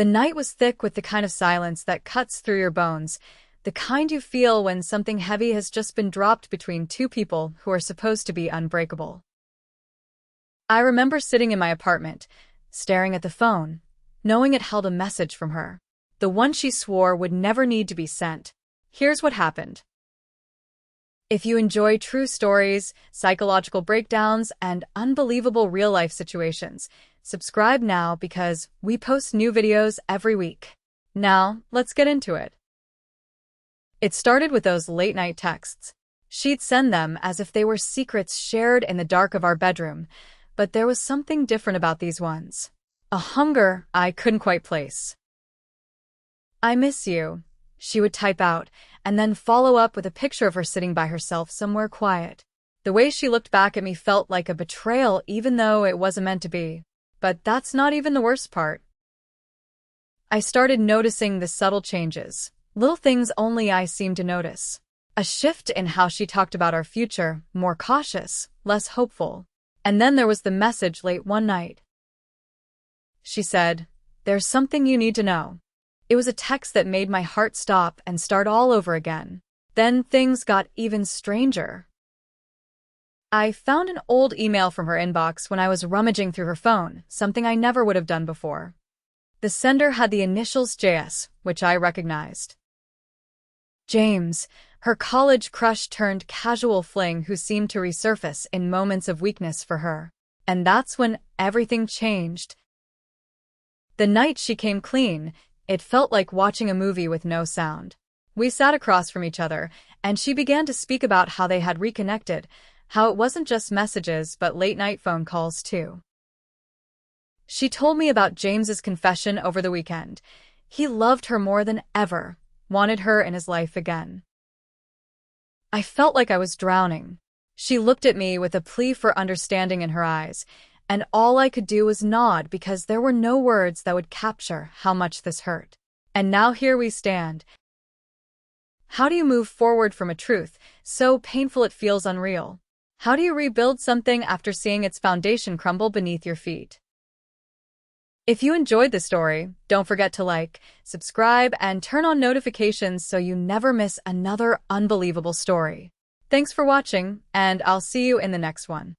The night was thick with the kind of silence that cuts through your bones, the kind you feel when something heavy has just been dropped between two people who are supposed to be unbreakable. I remember sitting in my apartment, staring at the phone, knowing it held a message from her, the one she swore would never need to be sent. Here's what happened. If you enjoy true stories, psychological breakdowns, and unbelievable real-life situations, subscribe now because we post new videos every week. Now, let's get into it. It started with those late-night texts. She'd send them as if they were secrets shared in the dark of our bedroom, but there was something different about these ones. A hunger I couldn't quite place. "I miss you," she would type out, and then follow up with a picture of her sitting by herself somewhere quiet. The way she looked back at me felt like a betrayal even though it wasn't meant to be. But that's not even the worst part. I started noticing the subtle changes, little things only I seemed to notice. A shift in how she talked about our future, more cautious, less hopeful. And then there was the message late one night. She said, "There's something you need to know." It was a text that made my heart stop and start all over again. Then things got even stranger. I found an old email from her inbox when I was rummaging through her phone, something I never would have done before. The sender had the initials JS, which I recognized. James, her college crush turned casual fling who seemed to resurface in moments of weakness for her. And that's when everything changed. The night she came clean, it felt like watching a movie with no sound. We sat across from each other, and she began to speak about how they had reconnected, how it wasn't just messages but late-night phone calls too. She told me about James's confession over the weekend. He loved her more than ever, wanted her in his life again. I felt like I was drowning. She looked at me with a plea for understanding in her eyes, and all I could do was nod because there were no words that would capture how much this hurt. And now here we stand. How do you move forward from a truth so painful it feels unreal? How do you rebuild something after seeing its foundation crumble beneath your feet? If you enjoyed the story, don't forget to like, subscribe, and turn on notifications so you never miss another unbelievable story. Thanks for watching, and I'll see you in the next one.